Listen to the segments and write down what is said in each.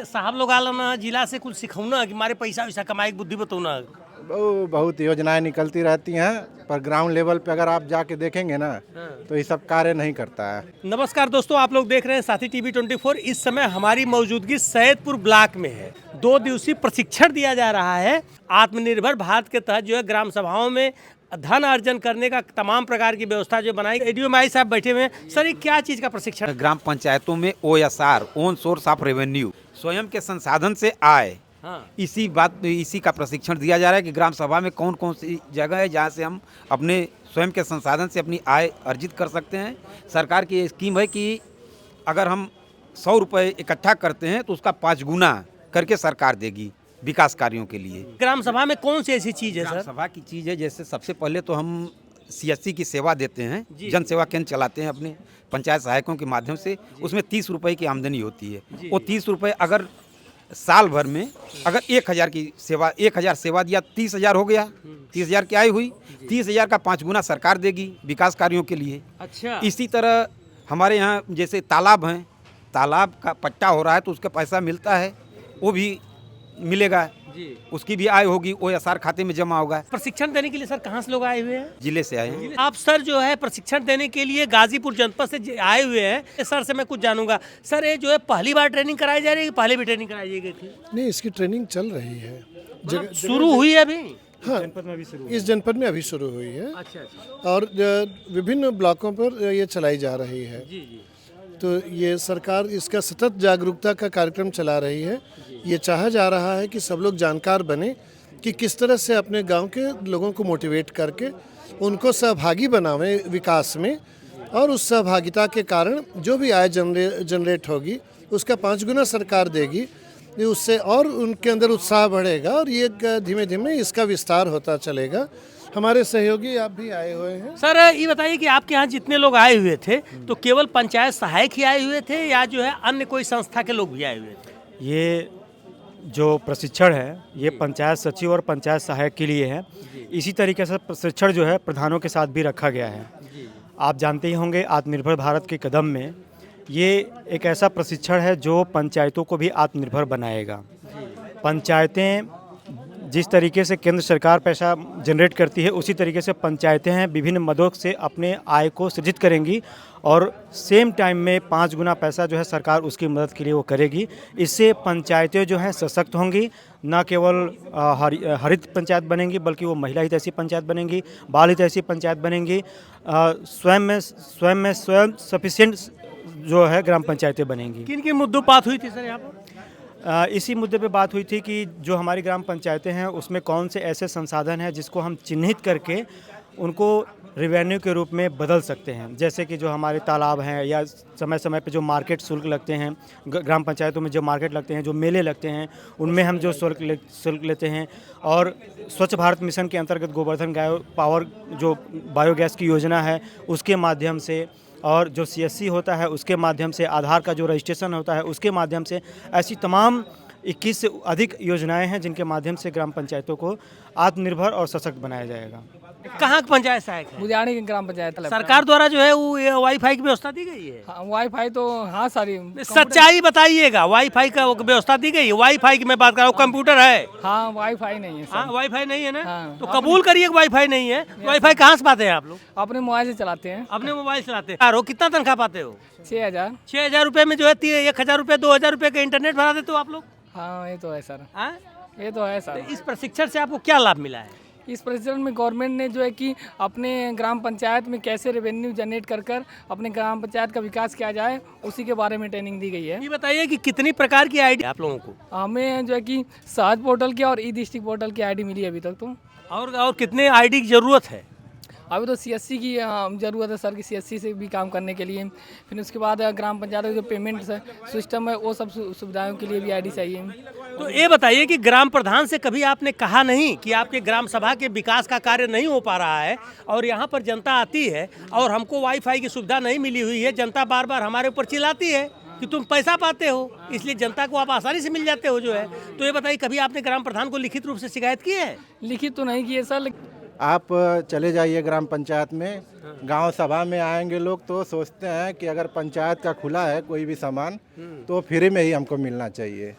साहब लोग आला ना जिला से कुछ सिखौना कि मारे पैसा वैसा कमाए की बुद्धि बताऊना। बहुत योजनाएं निकलती रहती हैं, पर ग्राउंड लेवल पे अगर आप जाके देखेंगे ना तो ये सब कार्य नहीं करता है। नमस्कार दोस्तों, आप लोग देख रहे हैं साथी टीवी 24। इस समय हमारी मौजूदगी सैदपुर ब्लॉक में है। 2 दिवसीय प्रशिक्षण दिया जा रहा है आत्मनिर्भर भारत के तहत जो है ग्राम सभाओं में धन अर्जन करने का तमाम प्रकार की व्यवस्था जो बनाई। एडीओ माई साहब बैठे हुए हैं। सर ये क्या चीज का प्रशिक्षण? ग्राम पंचायतों में OSR own source of revenue, स्वयं के संसाधन से आय, इसी का प्रशिक्षण दिया जा रहा है कि ग्राम सभा में कौन कौन सी जगह है जहाँ से हम अपने स्वयं के संसाधन से अपनी आय अर्जित कर सकते हैं। सरकार की स्कीम है कि अगर हम 100 रुपये इकट्ठा करते हैं तो उसका 5 गुना करके सरकार देगी विकास कार्यों के लिए। ग्राम सभा में कौन सी ऐसी चीज है ग्राम सर? सभा की चीज़ है, जैसे सबसे पहले तो हम CSC की सेवा देते हैं, जन सेवा केंद्र चलाते हैं अपने पंचायत सहायकों के माध्यम से। उसमें 30 रुपये की आमदनी होती है। वो 30 रुपये अगर साल भर में अगर 1000 सेवा दिया 30,000 हो गया। 30,000 की आय हुई, 30,000 का 5 गुना सरकार देगी विकास कार्यों के लिए। अच्छा, इसी तरह हमारे यहाँ जैसे तालाब हैं, तालाब का पट्टा हो रहा है तो उसका पैसा मिलता है, वो भी मिलेगा, उसकी भी आय होगी, OSR खाते में जमा होगा। प्रशिक्षण देने के लिए सर कहाँ से लोग आए हुए हैं? जिले से आए हैं। आप सर जो है प्रशिक्षण देने के लिए गाजीपुर जनपद से आए हुए हैं। सर से मैं कुछ जानूंगा। सर ये जो है पहली बार ट्रेनिंग कराई जा रही है, पहले भी ट्रेनिंग कराई गई थी? नहीं, इसकी ट्रेनिंग चल रही है। शुरू हुई है अभी? हाँ, इस जनपद में अभी शुरू हुई है। अच्छा। और विभिन्न ब्लॉकों पर ये चलाई जा रही है। तो ये सरकार इसका सतत जागरूकता का कार्यक्रम चला रही है। ये चाहा जा रहा है कि सब लोग जानकार बने कि किस तरह से अपने गांव के लोगों को मोटिवेट करके उनको सहभागी बनावें विकास में, और उस सहभागिता के कारण जो भी आय जनरेट होगी उसका 5 गुना सरकार देगी। उससे और उनके अंदर उत्साह बढ़ेगा और ये धीमे धीमे इसका विस्तार होता चलेगा। हमारे सहयोगी आप भी आए हुए हैं। सर ये बताइए कि आपके यहाँ जितने लोग आए हुए थे तो केवल पंचायत सहायक ही आए हुए थे या जो है अन्य कोई संस्था के लोग भी आए हुए थे? ये जो प्रशिक्षण है ये पंचायत सचिव और पंचायत सहायक के लिए है। इसी तरीके से प्रशिक्षण जो है प्रधानों के साथ भी रखा गया है। आप जानते ही होंगे आत्मनिर्भर भारत के कदम में ये एक ऐसा प्रशिक्षण है जो पंचायतों को भी आत्मनिर्भर बनाएगा। पंचायतें जिस तरीके से केंद्र सरकार पैसा जनरेट करती है उसी तरीके से पंचायतें हैं विभिन्न मदों से अपने आय को सृजित करेंगी और सेम टाइम में 5 गुना पैसा जो है सरकार उसकी मदद के लिए वो करेगी। इससे पंचायतें जो हैं सशक्त होंगी, न केवल हरित पंचायत बनेंगी बल्कि वो महिला हितैषी पंचायत बनेंगी, बाल हितैषी पंचायत बनेंगी, स्वयं सफिशिएंट जो है ग्राम पंचायतें बनेंगी। किन किन मुद्दों बात हुई थी सर यहाँ पर? इसी मुद्दे पे बात हुई थी कि जो हमारी ग्राम पंचायतें हैं उसमें कौन से ऐसे संसाधन हैं जिसको हम चिन्हित करके उनको रेवेन्यू के रूप में बदल सकते हैं। जैसे कि जो हमारे तालाब हैं या समय समय पे जो मार्केट शुल्क लगते हैं, ग्राम पंचायतों में जो मार्केट लगते हैं, जो मेले लगते हैं, उनमें हम जो शुल्क लेते हैं। और स्वच्छ भारत मिशन के अंतर्गत गोवर्धन पावर जो बायोगैस की योजना है उसके माध्यम से, और जो CSC होता है उसके माध्यम से, आधार का जो रजिस्ट्रेशन होता है उसके माध्यम से, ऐसी तमाम 21 से अधिक योजनाएं हैं जिनके माध्यम से ग्राम पंचायतों को आत्मनिर्भर और सशक्त बनाया जाएगा। कहाँ की पंचायत सहायक है? बुझानी की ग्राम पंचायत। सरकार द्वारा जो है वो वाईफाई की व्यवस्था दी गई है? हाँ, वाईफाई तो हाँ सारी। सच्चाई बताइएगा, वाईफाई का व्यवस्था दी गई है? वाईफाई की मैं बात कर रहा हूँ, कंप्यूटर है? हाँ, वाईफाई नहीं है। हाँ, वाईफाई नहीं है ना? हाँ। तो कबूल करिए वाईफाई नहीं है। वाईफाई कहाँ से पाते हैं आप लोग? अपने मोबाइल से चलाते हैं। अपने मोबाइल चलाते हैं। कितना तनख्वाह पाते हो? 6,000। 6,000 रुपये में जो है 1,000 रुपये 2,000 रुपये का इंटरनेट भरा देते हो आप लोग? हाँ, ये तो है सर। हाँ? ये तो है सर। इस प्रशिक्षण से आपको क्या लाभ मिला है? इस प्रशिक्षण में गवर्नमेंट ने जो है कि अपने ग्राम पंचायत में कैसे रेवेन्यू जनरेट कर अपने ग्राम पंचायत का विकास किया जाए उसी के बारे में ट्रेनिंग दी गई है। ये बताइए कि कितनी प्रकार की आईडी आप लोगों को? हमें जो है कि सहज पोर्टल की और ई-डिस्ट्रिक्ट पोर्टल की आईडी मिली अभी तक तो। और कितने आईडी की जरूरत है? अभी तो CSC की ज़रूरत है सर कि CSC से भी काम करने के लिए। फिर उसके बाद ग्राम पंचायत का जो पेमेंट सिस्टम है वो सब सुविधाओं के लिए भी आईडी चाहिए। तो ये बताइए कि ग्राम प्रधान से कभी आपने कहा नहीं कि आपके ग्राम सभा के विकास का कार्य नहीं हो पा रहा है और यहाँ पर जनता आती है और हमको वाईफाई की सुविधा नहीं मिली हुई है, जनता बार बार हमारे ऊपर चिल्लाती है कि तुम पैसा पाते हो इसलिए जनता को आप आसानी से मिल जाते हो जो है। तो ये बताइए कभी आपने ग्राम प्रधान को लिखित रूप से शिकायत की है? लिखित तो नहीं की है सर। आप चले जाइए ग्राम पंचायत में, गांव सभा में आएंगे लोग तो सोचते हैं कि अगर पंचायत का खुला है कोई भी सामान तो फ्री में ही हमको मिलना चाहिए।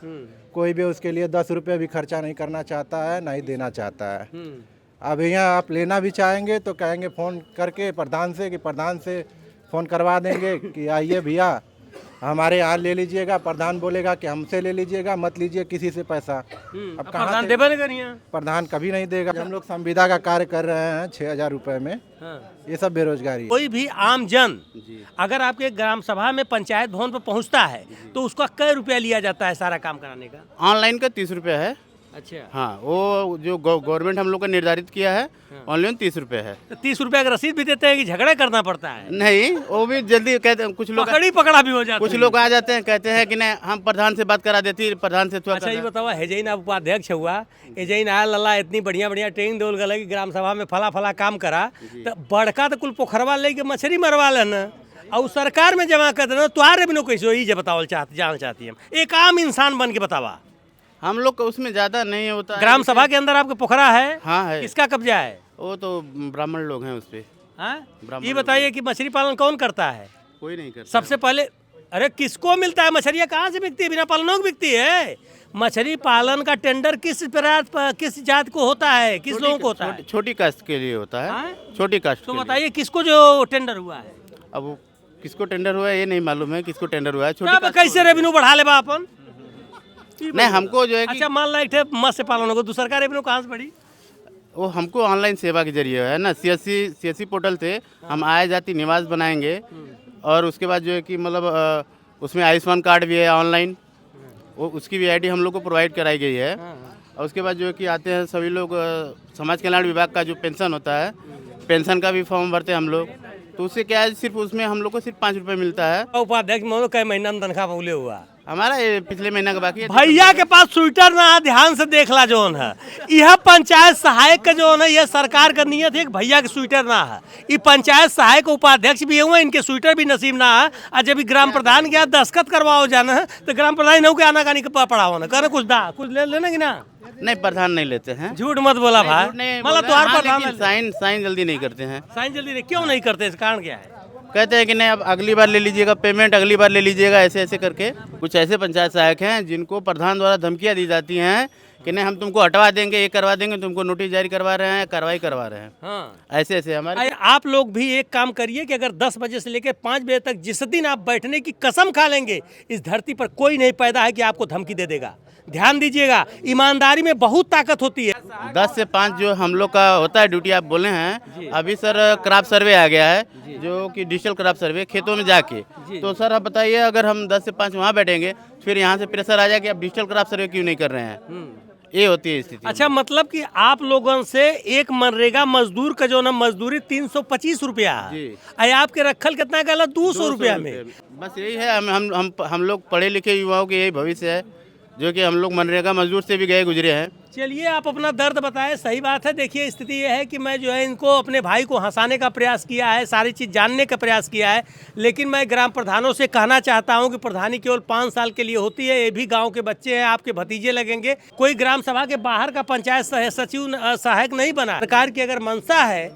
कोई भी उसके लिए 10 रुपये भी खर्चा नहीं करना चाहता है, ना ही देना चाहता है। अब यहाँ आप लेना भी चाहेंगे तो कहेंगे फ़ोन करके प्रधान से कि प्रधान से फ़ोन करवा देंगे कि आइए भैया हमारे यहाँ ले लीजिएगा। प्रधान बोलेगा कि हमसे ले लीजिएगा, मत लीजिए किसी से पैसा। अब कहाँ प्रधान से- देबे नहीं करिए। प्रधान कभी नहीं देगा। हम लोग संविदा का कार्य कर रहे हैं 6,000 रुपये में, ये सब बेरोजगारी है। कोई भी आम जन अगर आपके ग्राम सभा में पंचायत भवन पर पहुंचता है तो उसका कै रुपया लिया जाता है सारा काम कराने का? ऑनलाइन का 30 रुपये है। अच्छा, हाँ, वो जो गवर्नमेंट हम लोग का निर्धारित किया है ऑनलाइन 30 रुपये है। तो 30 रुपया का रसीद भी देते हैं कि झगड़ा करना पड़ता है? नहीं, वो भी जल्दी कहते हैं। कुछ लोग पकड़ी पकड़ा भी हो जाता कुछ है। लोग आ जाते हैं, कहते हैं कि नहीं हम प्रधान से बात करा देती, प्रधान से थोड़ा अच्छा ये बताओ, हेजैन आप उपाध्यक्ष हुआ, हेजैन आया लल्ला इतनी बढ़िया बढ़िया ट्रेनिंग देवल गल कि ग्राम सभा में फला फला काम करा, तो बड़का तो कुल पोखरवा लेके मछली मरवा लेना और सरकार में जमा कर देना। तुम्हारे बिनो कैसे हो, ये बताओ जानना चाहती है हम। एक आम इंसान बन के बतावा। हम लोग का उसमें ज़्यादा नहीं होता है। ग्राम सभा के अंदर आपके पोखरा है? हाँ है। किसका कब्जा है? वो तो ब्राह्मण लोग हैं उस पर। हाँ? ब्राह्मण ये बताइए कि मछली पालन कौन करता है? कोई नहीं करता। सबसे पहले अरे किसको मिलता है? मछलियाँ कहाँ से बिकती है? बिना पालनों की बिकती है। मछली पालन का टेंडर किस जात को होता है, किस लोगों को होता है? छोटी कास्ट के लिए होता हाँ? है, छोटी कास्ट तो के लिए। बताइए किसको जो टेंडर हुआ है? अब वो किसको टेंडर हुआ है ये नहीं मालूम है, किसको टेंडर हुआ है। छोटी तब कास्ट कैसे रेवेन्यू बढ़ा ले अपन? नहीं, हमको जो है कि अच्छा मान ला एक ठे मत्स्य पालन को दूसरा का रेवेन्यू कहाँ से बढ़ी? वो हमको ऑनलाइन सेवा के जरिए है ना, CSC पोर्टल से हम आय जाति निवास बनाएंगे और उसके बाद जो है कि मतलब उसमें आयुष्मान कार्ड भी है ऑनलाइन, वो उसकी भी ID हम लोग को प्रोवाइड कराई गई है। और उसके बाद जो है कि आते हैं सभी लोग, समाज कल्याण विभाग का जो पेंशन होता है, पेंशन का भी फॉर्म भरते हैं हम लोग। तो उससे क्या है, सिर्फ उसमें हम लोग को सिर्फ 5 रुपये मिलता है। उपाध्यक्ष महोदय कई महीना में तनख्वाह भूले हुआ? हमारा ये पिछले महीना का बाकी है। भैया के पास स्वेटर ना, ध्यान से देख ला जोन है। यह पंचायत सहायक का जो है, यह सरकार का नियत है कि भैया के स्वेटर ना है। ये पंचायत सहायक उपाध्यक्ष भी हुए, इनके स्वेटर भी नसीब ना है। और जब ग्राम प्रधान के यहाँ दस्खत करवाओ जाना है तो ग्राम प्रधान नौ के आना कानी पढ़ाओ ना, कहना कुछ ले लेना कि ना? नहीं, प्रधान नहीं लेते हैं। झूठ मत बोला भाई। मतलब तुम्हारे प्रधान साइन जल्दी नहीं करते हैं। साइन जल्दी नहीं क्यों नहीं करते? इस कारण क्या है? कहते हैं कि नहीं अब अगली बार ले लीजिएगा, पेमेंट अगली बार ले लीजिएगा, ऐसे ऐसे करके। कुछ ऐसे पंचायत सहायक हैं जिनको प्रधान द्वारा धमकियां दी जाती हैं कि नहीं हम तुमको हटवा देंगे, ये करवा देंगे, तुमको नोटिस जारी करवा रहे हैं, कार्रवाई करवा रहे हैं। हाँ। ऐसे ऐसे हमारे। आप लोग भी एक काम करिए कि अगर 10 बजे से लेकर 5 बजे तक जिस दिन आप बैठने की कसम खा लेंगे, इस धरती पर कोई नहीं पैदा है कि आपको धमकी दे देगा। ध्यान दीजिएगा, ईमानदारी में बहुत ताकत होती है। 10 से 5 जो हम लोग का होता है ड्यूटी, आप बोले हैं। अभी सर क्रॉप सर्वे आ गया है, जो कि डिजिटल क्रॉप सर्वे खेतों में जाके। तो सर आप बताइए, अगर हम 10 से 5 वहाँ बैठेंगे फिर यहाँ से प्रेशर आ जाए कि आप डिजिटल क्रॉप सर्वे क्यों नहीं कर रहे हैं। ये होती है स्थिति। अच्छा, मतलब कि आप लोगों से एक मनरेगा मजदूर का जो ना मजदूरी 325 रुपया है, आपके रखल कितना गला 200 रुपया में। बस यही है, हम लोग पढ़े लिखे युवाओं के यही भविष्य है, जो कि हम लोग मनरेगा मजदूर से भी गए गुजरे हैं। चलिए आप अपना दर्द बताएं। सही बात है। देखिए स्थिति ये है कि मैं जो है इनको अपने भाई को हंसाने का प्रयास किया है, सारी चीज़ जानने का प्रयास किया है, लेकिन मैं ग्राम प्रधानों से कहना चाहता हूं कि प्रधानी केवल 5 साल के लिए होती है। ये भी गांव के बच्चे हैं, आपके भतीजे लगेंगे। कोई ग्राम सभा के बाहर का पंचायत सचिव सहायक नहीं बना। सरकार की अगर मंशा है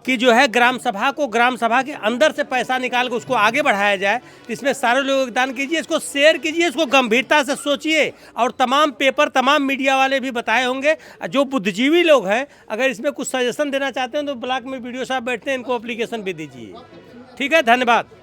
कि जो है ग्राम सभा को ग्राम सभा के अंदर से पैसा निकाल कर उसको आगे बढ़ाया जाए, तो इसमें सारे लोग योगदान कीजिए, इसको शेयर कीजिए, इसको गंभीरता से सोचिए। और तमाम पेपर, तमाम मीडिया वाले भी बताए होंगे। जो बुद्धिजीवी लोग हैं, अगर इसमें कुछ सजेशन देना चाहते हैं तो ब्लॉक में वीडियो साहब बैठते हैं, इनको एप्लीकेशन भी दीजिए। ठीक है, धन्यवाद।